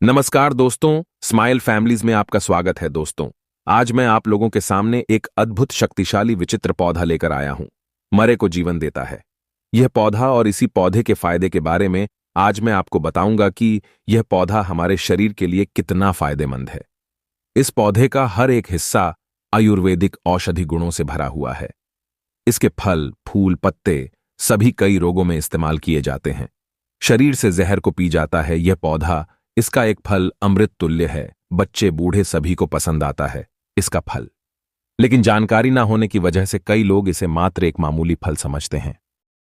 नमस्कार दोस्तों, smile families में आपका स्वागत है दोस्तों। आज मैं आप लोगों के सामने एक अद्भुत शक्तिशाली विचित्र पौधा लेकर आया हूं। मरे को जीवन देता है यह पौधा, और इसी पौधे के फायदे के बारे में आज मैं आपको बताऊंगा कि यह पौधा हमारे शरीर के लिए कितना फायदेमंद है। इस पौधे का हर एक हिस्सा आयुर्वेदिक औषधि गुणों से भरा हुआ है। इसके फल, फूल, पत्ते सभी कई रोगों में इस्तेमाल किए जाते हैं। शरीर से जहर को पी जाता है यह पौधा। इसका एक फल अमृत तुल्य है। बच्चे बूढ़े सभी को पसंद आता है इसका फल। लेकिन जानकारी ना होने की वजह से कई लोग इसे मात्र एक मामूली फल समझते हैं।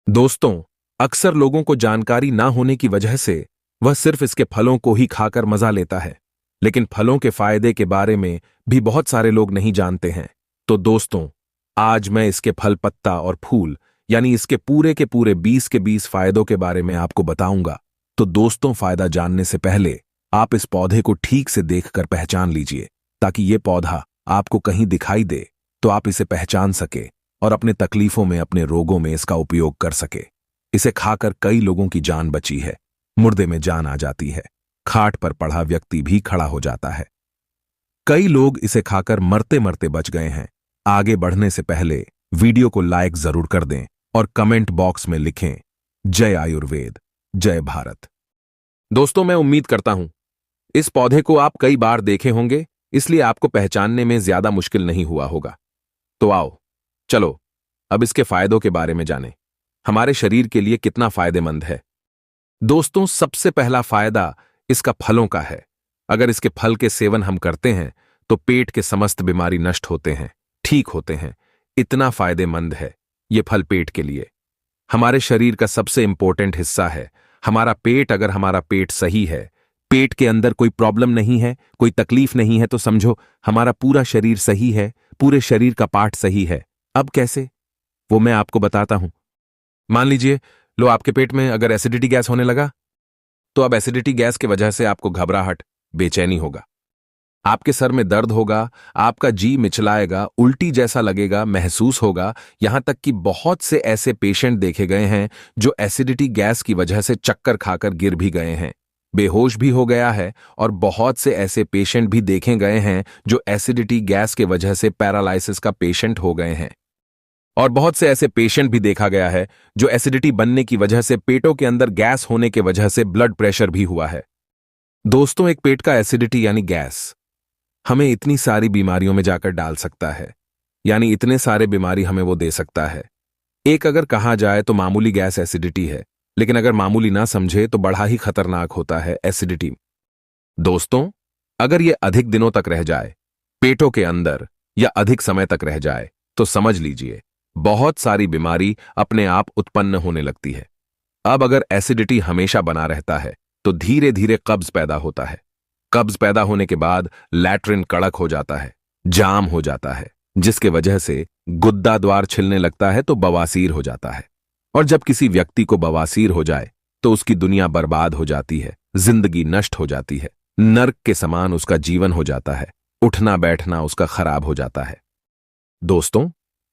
दोस्तों, अक्सर लोगों को जानकारी ना होने की वजह से वह सिर्फ इसके फलों को ही खाकर मजा लेता है, लेकिन फलों के फायदे के बारे में भी बहुत सारे लोग नहीं जानते हैं। तो दोस्तों, आज मैं इसके फल, पत्ता और फूल यानी इसके पूरे के पूरे 20 के 20 फायदों के बारे में आपको बताऊंगा। तो दोस्तों, फायदा जानने से पहले आप इस पौधे को ठीक से देखकर पहचान लीजिए, ताकि ये पौधा आपको कहीं दिखाई दे तो आप इसे पहचान सके और अपने तकलीफों में, अपने रोगों में इसका उपयोग कर सके। इसे खाकर कई लोगों की जान बची है, मुर्दे में जान आ जाती है, खाट पर पड़ा व्यक्ति भी खड़ा हो जाता है। कई लोग इसे खाकर मरते मरते बच गए हैं। आगे बढ़ने से पहले वीडियो को लाइक जरूर कर दें और कमेंट बॉक्स में लिखें जय आयुर्वेद, जय भारत। दोस्तों, मैं उम्मीद करता हूं इस पौधे को आप कई बार देखे होंगे, इसलिए आपको पहचानने में ज्यादा मुश्किल नहीं हुआ होगा। तो आओ, चलो अब इसके फायदों के बारे में जानें। हमारे शरीर के लिए कितना फायदेमंद है। दोस्तों, सबसे पहला फायदा इसका फलों का है। अगर इसके फल के सेवन हम करते हैं तो पेट के समस्त बीमारी नष्ट होते हैं, ठीक होते हैं। इतना फायदेमंद है ये फल पेट के लिए। हमारे शरीर का सबसे इंपॉर्टेंट हिस्सा है हमारा पेट। अगर हमारा पेट सही है, पेट के अंदर कोई प्रॉब्लम नहीं है, कोई तकलीफ नहीं है, तो समझो हमारा पूरा शरीर सही है, पूरे शरीर का पार्ट सही है। अब कैसे, वो मैं आपको बताता हूं। मान लीजिए, लो आपके पेट में अगर एसिडिटी गैस होने लगा, तो अब एसिडिटी गैस की वजह से आपको घबराहट, बेचैनी होगा, आपके सर में दर्द होगा, आपका जी मिचलाएगा, उल्टी जैसा लगेगा, महसूस होगा। यहां तक कि बहुत से ऐसे पेशेंट देखे गए हैं जो एसिडिटी गैस की वजह से चक्कर खाकर गिर भी गए हैं, बेहोश भी हो गया है। और बहुत से ऐसे पेशेंट भी देखे गए हैं जो एसिडिटी गैस के वजह से पैरालाइसिस का पेशेंट हो गए हैं। और बहुत से ऐसे पेशेंट भी देखा गया है जो एसिडिटी बनने की वजह से, पेटों के अंदर गैस होने की वजह से ब्लड प्रेशर भी हुआ है। दोस्तों, एक पेट का एसिडिटी यानी गैस हमें इतनी सारी बीमारियों में जाकर डाल सकता है, यानी इतने सारे बीमारी हमें वो दे सकता है। एक अगर कहा जाए तो मामूली गैस एसिडिटी है, लेकिन अगर मामूली ना समझे तो बड़ा ही खतरनाक होता है एसिडिटी। दोस्तों, अगर ये अधिक दिनों तक रह जाए पेटों के अंदर या अधिक समय तक रह जाए तो समझ लीजिए बहुत सारी बीमारी अपने आप उत्पन्न होने लगती है। अब अगर एसिडिटी हमेशा बना रहता है तो धीरे धीरे कब्ज पैदा होता है। कब्ज पैदा होने के बाद लैट्रिन कड़क हो जाता है, जाम हो जाता है, जिसके वजह से गुद्दा द्वार छिलने लगता है तो बवासीर हो जाता है। और जब किसी व्यक्ति को बवासीर हो जाए तो उसकी दुनिया बर्बाद हो जाती है, जिंदगी नष्ट हो जाती है, नर्क के समान उसका जीवन हो जाता है, उठना बैठना उसका खराब हो जाता है। दोस्तों,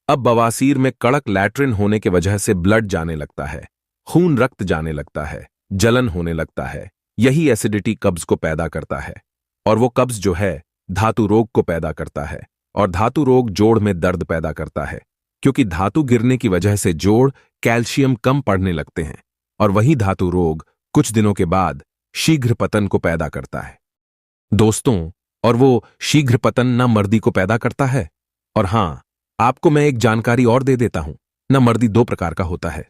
अब बवासीर में कड़क लैट्रिन होने की वजह से ब्लड जाने लगता है, खून रक्त जाने लगता है, जलन होने लगता है। यही एसिडिटी कब्ज को पैदा करता है, और वो कब्ज जो है धातु रोग को पैदा करता है। और धातु रोग जोड़ में दर्द पैदा करता है, क्योंकि धातु गिरने की वजह से जोड़ कैल्शियम कम पड़ने लगते हैं, और वही धातु रोग कुछ दिनों के बाद शीघ्र पतन को पैदा करता है। दोस्तों, और वो शीघ्र पतन न मर्दी को पैदा करता है। और हां, आपको मैं एक जानकारी और दे देता हूं, न मर्दी दो प्रकार का होता है।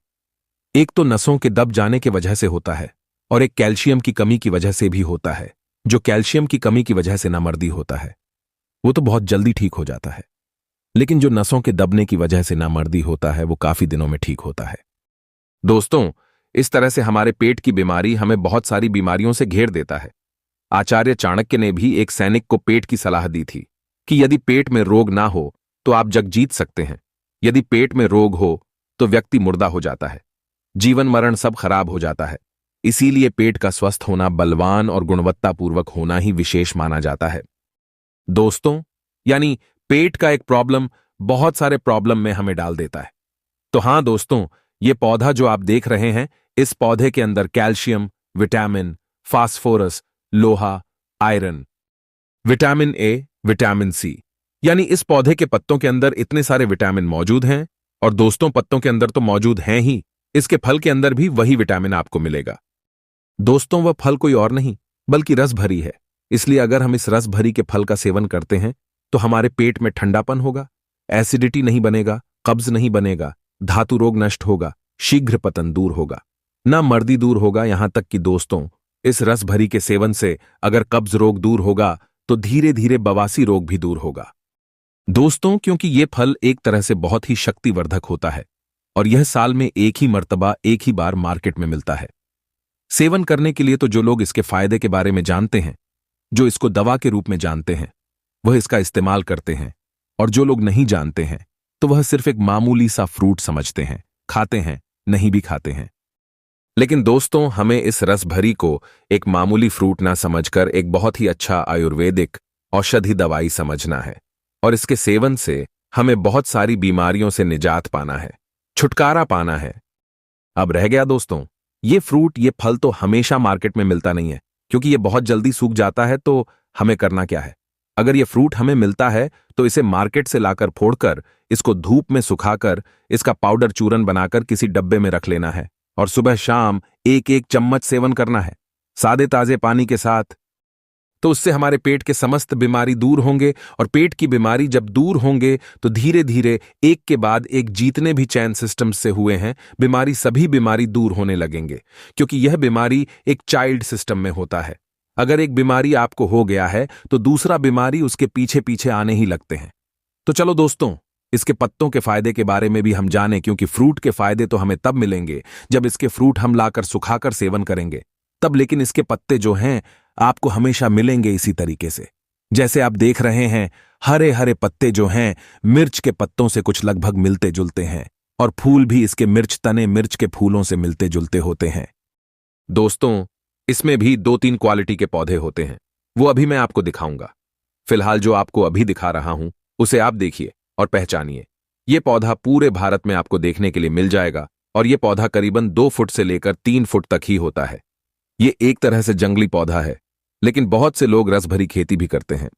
एक तो नसों के दब जाने की वजह से होता है, और एक कैल्शियम की कमी की वजह से भी होता है। जो कैल्शियम की कमी की वजह से नामर्दी होता है वो तो बहुत जल्दी ठीक हो जाता है, लेकिन जो नसों के दबने की वजह से नामर्दी होता है वो काफी दिनों में ठीक होता है। दोस्तों, इस तरह से हमारे पेट की बीमारी हमें बहुत सारी बीमारियों से घेर देता है। आचार्य चाणक्य ने भी एक सैनिक को पेट की सलाह दी थी कि यदि पेट में रोग ना हो तो आप जग जीत सकते हैं, यदि पेट में रोग हो तो व्यक्ति मुर्दा हो जाता है, जीवन मरण सब खराब हो जाता है। इसीलिए पेट का स्वस्थ होना, बलवान और गुणवत्तापूर्वक होना ही विशेष माना जाता है। दोस्तों, यानी पेट का एक प्रॉब्लम बहुत सारे प्रॉब्लम में हमें डाल देता है। तो हां दोस्तों, ये पौधा जो आप देख रहे हैं, इस पौधे के अंदर कैल्शियम, विटामिन, फास्फोरस, लोहा, iron, vitamin A, vitamin C. यानी इस पौधे के पत्तों के अंदर इतने सारे विटामिन मौजूद हैं। और दोस्तों, पत्तों के अंदर तो मौजूद हैं ही, इसके फल के अंदर भी वही विटामिन आपको मिलेगा। दोस्तों, वह फल कोई और नहीं बल्कि रस भरी है। इसलिए अगर हम इस रस भरी के फल का सेवन करते हैं तो हमारे पेट में ठंडापन होगा, एसिडिटी नहीं बनेगा, कब्ज नहीं बनेगा, धातु रोग नष्ट होगा, शीघ्र पतन दूर होगा, ना मर्दी दूर होगा। यहां तक कि दोस्तों, इस रस भरी के सेवन से अगर कब्ज रोग दूर होगा तो धीरे धीरे बवासीर रोग भी दूर होगा। दोस्तों, क्योंकि ये फल एक तरह से बहुत ही शक्तिवर्धक होता है और यह साल में एक ही मर्तबा एक ही बार मार्केट में मिलता है। सेवन करने के लिए तो जो लोग इसके फायदे के बारे में जानते हैं, जो इसको दवा के रूप में जानते हैं, वह इसका इस्तेमाल करते हैं। और जो लोग नहीं जानते हैं तो वह सिर्फ एक मामूली सा फ्रूट समझते हैं, खाते हैं, नहीं भी खाते हैं। लेकिन दोस्तों, हमें इस रस भरी को एक मामूली फ्रूट ना समझकर एक बहुत ही अच्छा आयुर्वेदिक औषधि दवाई समझना है। और इसके सेवन से हमें बहुत सारी बीमारियों से निजात पाना है, छुटकारा पाना है। अब रह गया दोस्तों, ये फ्रूट, ये फल तो हमेशा मार्केट में मिलता नहीं है, क्योंकि ये बहुत जल्दी सूख जाता है। तो हमें करना क्या है? अगर ये फ्रूट हमें मिलता है तो इसे मार्केट से लाकर फोड़कर, इसको धूप में सुखाकर, इसका पाउडर चूरन बनाकर किसी डब्बे में रख लेना है और सुबह शाम एक एक चम्मच सेवन करना है, सादे ताजे पानी के साथ। तो उससे हमारे पेट के समस्त बीमारी दूर होंगे। और पेट की बीमारी जब दूर होंगे तो धीरे धीरे एक के बाद एक जितने भी चैन सिस्टम्स से हुए हैं बीमारी, सभी बीमारी दूर होने लगेंगे। क्योंकि यह बीमारी एक चाइल्ड सिस्टम में होता है। अगर एक बीमारी आपको हो गया है तो दूसरा बीमारी उसके पीछे पीछे आने ही लगते हैं। तो चलो दोस्तों, इसके पत्तों के फायदे के बारे में भी हम जानें, क्योंकि फ्रूट के फायदे तो हमें तब मिलेंगे जब इसके फ्रूट हम लाकर सुखाकर सेवन करेंगे तब। लेकिन इसके पत्ते जो हैं आपको हमेशा मिलेंगे इसी तरीके से। जैसे आप देख रहे हैं, हरे हरे पत्ते जो हैं मिर्च के पत्तों से कुछ लगभग मिलते जुलते हैं। और फूल भी इसके मिर्च तने मिर्च के फूलों से मिलते जुलते होते हैं। दोस्तों, इसमें भी 2-3 क्वालिटी के पौधे होते हैं, वो अभी मैं आपको दिखाऊंगा। फिलहाल जो आपको अभी दिखा रहा हूं उसे आप देखिए और पहचानिए। ये पौधा पूरे भारत में आपको देखने के लिए मिल जाएगा। और ये पौधा करीबन 2 फुट से लेकर 3 फुट तक ही होता है। ये एक तरह से जंगली पौधा है, लेकिन बहुत से लोग रस भरी खेती भी करते हैं।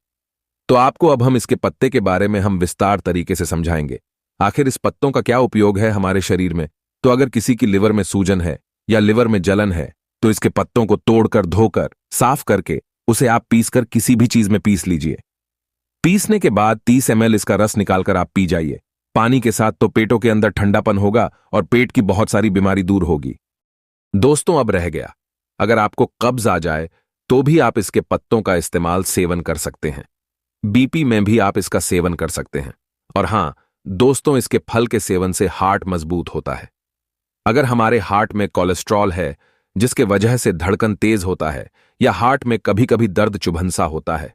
तो आपको अब हम इसके पत्ते के बारे में हम विस्तार तरीके से समझाएंगे। आखिर इस पत्तों का क्या उपयोग है हमारे शरीर में। तो अगर किसी की लिवर में सूजन है या लिवर में जलन है तो इसके पत्तों को तोड़कर, धोकर, साफ करके उसे आप पीसकर किसी भी चीज में पीस लीजिए। पीसने के बाद 30 ml इसका रस निकालकर आप पी जाइए पानी के साथ। तो पेटों के अंदर ठंडापन होगा और पेट की बहुत सारी बीमारी दूर होगी। दोस्तों, अब रह गया, अगर आपको कब्ज आ जाए तो भी आप इसके पत्तों का इस्तेमाल सेवन कर सकते हैं। बीपी में भी आप इसका सेवन कर सकते हैं। और हां दोस्तों, इसके फल के सेवन से हार्ट मजबूत होता है। अगर हमारे हार्ट में कोलेस्ट्रॉल है जिसके वजह से धड़कन तेज होता है, या हार्ट में कभी कभी दर्द चुभनसा होता है,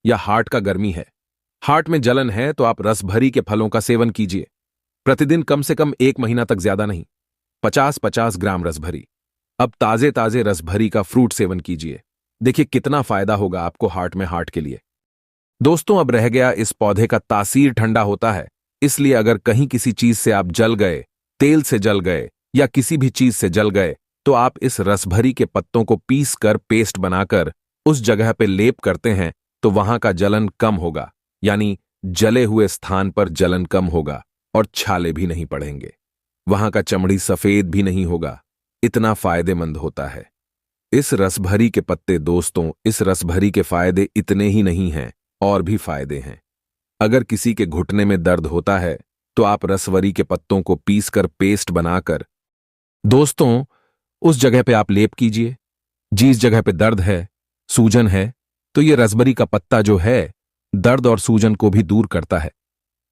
या हार्ट का गर्मी है, हार्ट में जलन है, तो आप रस भरी के फलों का सेवन कीजिए। प्रतिदिन कम से कम 1 महीना तक, ज्यादा नहीं, 50-50 ग्राम रस भरी। अब ताजे ताजे रस भरी का फ्रूट सेवन कीजिए। देखिए कितना फायदा होगा आपको हार्ट के लिए। दोस्तों, अब रह गया, इस पौधे का तासीर ठंडा होता है। इसलिए अगर कहीं किसी चीज से आप जल गए, तेल से जल गए या किसी भी चीज से जल गए, तो आप इस रसभरी के पत्तों को पीस कर पेस्ट बनाकर उस जगह पे लेप करते हैं तो वहां का जलन कम होगा। यानी जले हुए स्थान पर जलन कम होगा और छाले भी नहीं पड़ेंगे, वहां का चमड़ी सफेद भी नहीं होगा। इतना फायदेमंद होता है इस रसभरी के पत्ते। दोस्तों, इस रसभरी के फायदे इतने ही नहीं हैं, और भी फायदे हैं। अगर किसी के घुटने में दर्द होता है तो आप रसवरी के पत्तों को पीसकर पेस्ट बनाकर दोस्तों उस जगह पे आप लेप कीजिए। जिस जगह पे दर्द है, सूजन है, तो ये रसभरी का पत्ता जो है दर्द और सूजन को भी दूर करता है।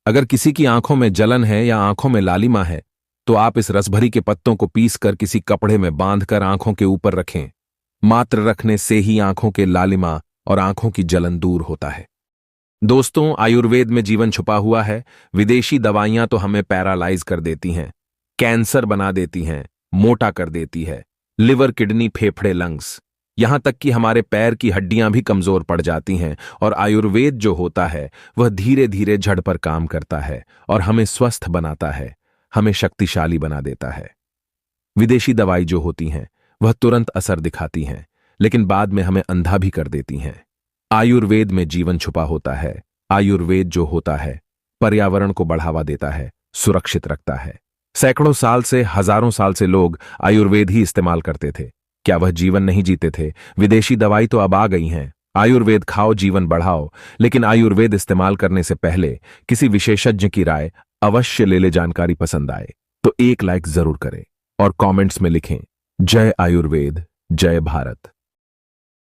अगर किसी की आंखों में जलन है या आंखों में लालिमा है तो आप इस रसभरी के पत्तों को पीसकर किसी कपड़े में बांधकर आंखों के ऊपर रखें। मात्र रखने से ही आंखों के लालिमा और आंखों की जलन दूर होता है। दोस्तों, आयुर्वेद में जीवन छुपा हुआ है। विदेशी दवाइयां तो हमें पैरालाइज कर देती हैं, कैंसर बना देती हैं, मोटा कर देती है, लिवर, किडनी, फेफड़े, लंग्स, यहां तक कि हमारे पैर की हड्डियां भी कमजोर पड़ जाती हैं। और आयुर्वेद जो होता है वह धीरे धीरे जड़ पर काम करता है और हमें स्वस्थ बनाता है, हमें शक्तिशाली बना देता है। विदेशी दवाई जो होती हैं वह तुरंत असर दिखाती हैं, लेकिन बाद में हमें अंधा भी कर देती हैं। आयुर्वेद में जीवन छुपा होता है। आयुर्वेद जो होता है पर्यावरण को बढ़ावा देता है, सुरक्षित रखता है। सैकड़ों साल से, हजारों साल से लोग आयुर्वेद ही इस्तेमाल करते थे। क्या वह जीवन नहीं जीते थे? विदेशी दवाई तो अब आ गई हैं। आयुर्वेद खाओ, जीवन बढ़ाओ, लेकिन आयुर्वेद इस्तेमाल करने से पहले किसी विशेषज्ञ की राय अवश्य ले ले। जानकारी पसंद आए तो एक लाइक जरूर करें और कमेंट्स में लिखें, जय आयुर्वेद, जय भारत।